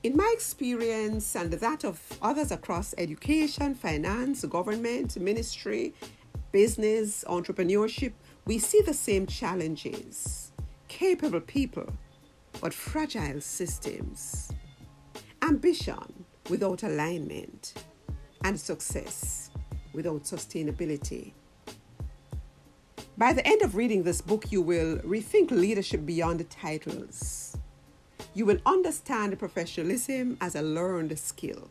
In my experience and that of others across education, finance, government, ministry, business, entrepreneurship, we see the same challenges. Capable people, but fragile systems. Ambition without alignment, and success without sustainability. By the end of reading this book, you will rethink leadership beyond the titles. You will understand professionalism as a learned skill.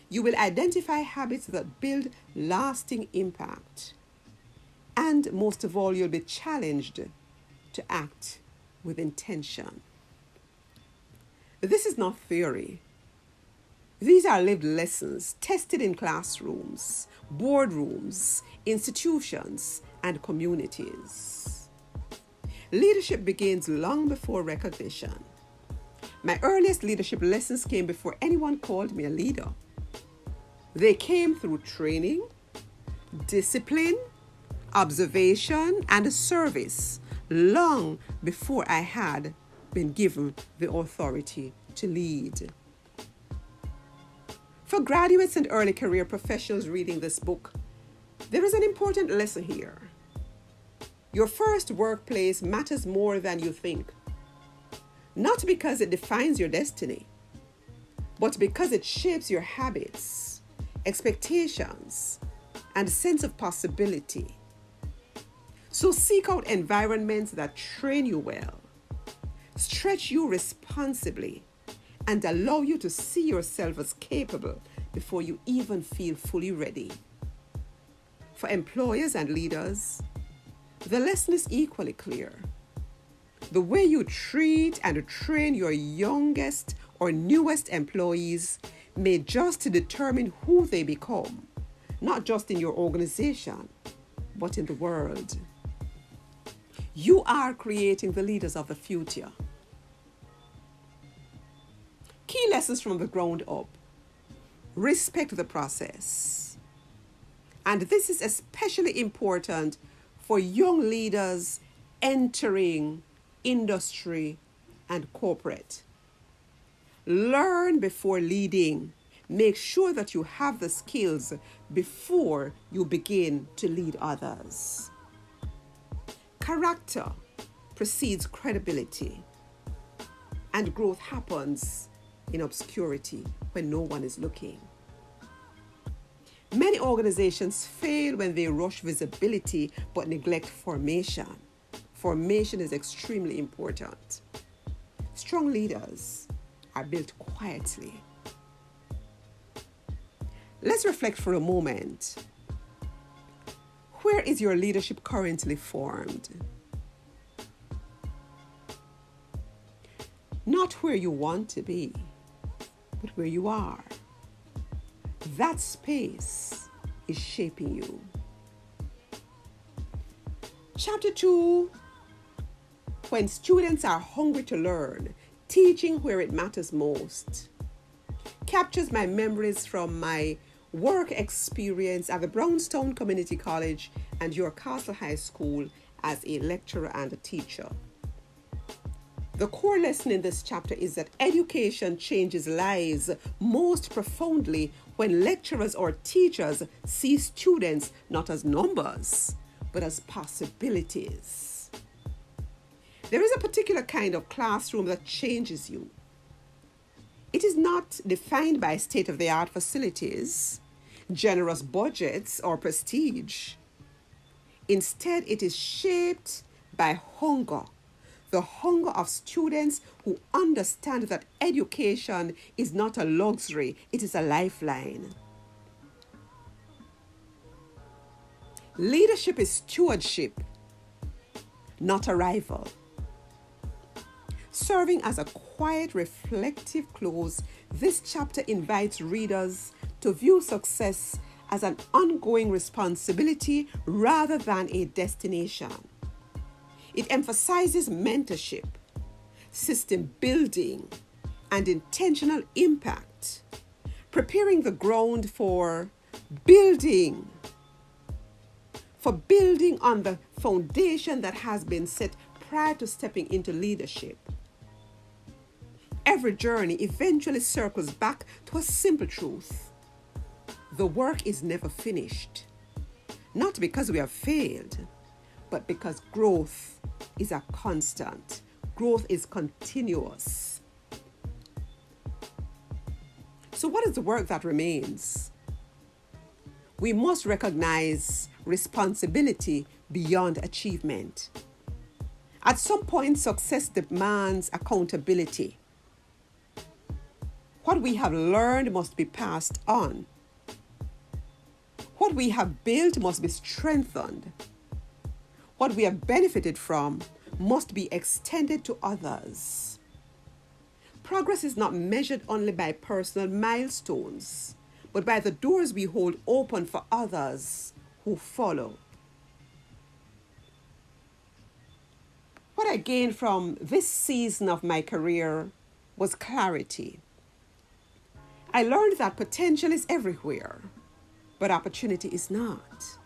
You will identify habits that build lasting impact. And most of all, you'll be challenged to act with intention. This is not theory. These are lived lessons tested in classrooms, boardrooms, institutions, and communities. Leadership begins long before recognition. My earliest leadership lessons came before anyone called me a leader. They came through training, discipline, observation, and service long before I had been given the authority to lead. For graduates and early career professionals reading this book, there is an important lesson here. Your first workplace matters more than you think. Not because it defines your destiny, but because it shapes your habits, expectations, and sense of possibility. So seek out environments that train you well, stretch you responsibly, and allow you to see yourself as capable before you even feel fully ready. For employers and leaders, the lesson is equally clear. The way you treat and train your youngest or newest employees may just determine who they become, not just in your organization, but in the world. You are creating the leaders of the future. Key lessons from the ground up. Respect the process. And this is especially important for young leaders entering industry and corporate. Learn before leading. Make sure that you have the skills before you begin to lead others. Character precedes credibility, and growth happens in obscurity when no one is looking. Many organizations fail when they rush visibility but neglect formation. Formation is extremely important. Strong leaders are built quietly. Let's reflect for a moment. Where is your leadership currently formed? Not where you want to be, but where you are. That space is shaping you. Chapter 2, when students are hungry to learn, teaching where it matters most, captures my memories from my work experience at the Brownstown Community College and York Castle High School as a lecturer and a teacher. The core lesson in this chapter is that education changes lives most profoundly when lecturers or teachers see students not as numbers, but as possibilities. There is a particular kind of classroom that changes you. It is not defined by state-of-the-art facilities, generous budgets, or prestige. Instead, it is shaped by hunger. The hunger of students who understand that education is not a luxury, it is a lifeline. Leadership is stewardship, not a rival. Serving as a quiet, reflective close, this chapter invites readers to view success as an ongoing responsibility rather than a destination. It emphasizes mentorship, system building, and intentional impact, preparing the ground for building on the foundation that has been set prior to stepping into leadership. every journey eventually circles back to a simple truth. The work is never finished. Not because we have failed, but because growth is a constant. Growth is continuous. So what is the work that remains? We must recognize responsibility beyond achievement. At some point, success demands accountability. What we have learned must be passed on. What we have built must be strengthened. What we have benefited from must be extended to others. Progress is not measured only by personal milestones, but by the doors we hold open for others who follow. What I gained from this season of my career was clarity. I learned that potential is everywhere, but opportunity is not.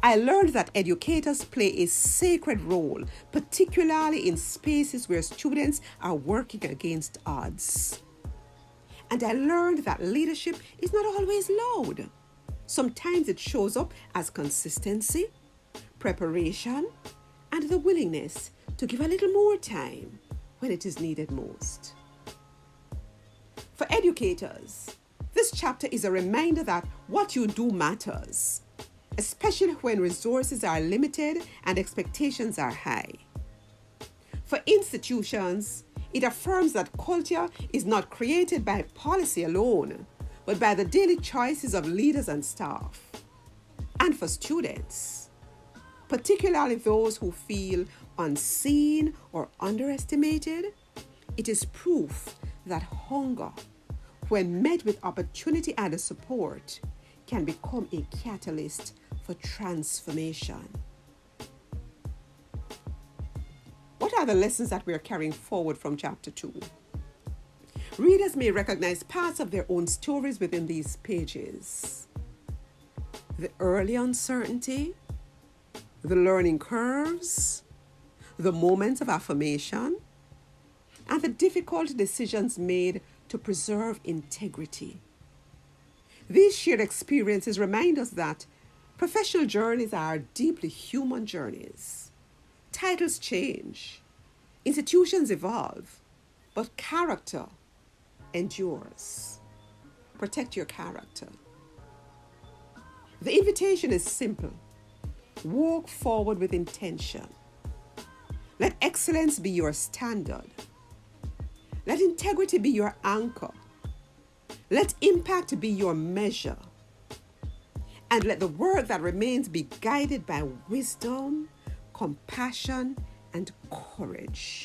I learned that educators play a sacred role, particularly in spaces where students are working against odds. And I learned that leadership is not always loud. Sometimes it shows up as consistency, preparation, and the willingness to give a little more time when it is needed most. For educators, this chapter is a reminder that what you do matters, especially when resources are limited and expectations are high. For institutions, it affirms that culture is not created by policy alone, but by the daily choices of leaders and staff. And for students, particularly those who feel unseen or underestimated, it is proof that hunger, when met with opportunity and support, can become a catalyst for transformation. What are the lessons that we are carrying forward from chapter 2? Readers may recognize parts of their own stories within these pages. The early uncertainty, the learning curves, the moments of affirmation, and the difficult decisions made to preserve integrity. These shared experiences remind us that professional journeys are deeply human journeys. Titles change, institutions evolve, but character endures. Protect your character. The invitation is simple. Walk forward with intention. Let excellence be your standard. Let integrity be your anchor. Let impact be your measure. And let the work that remains be guided by wisdom, compassion, and courage.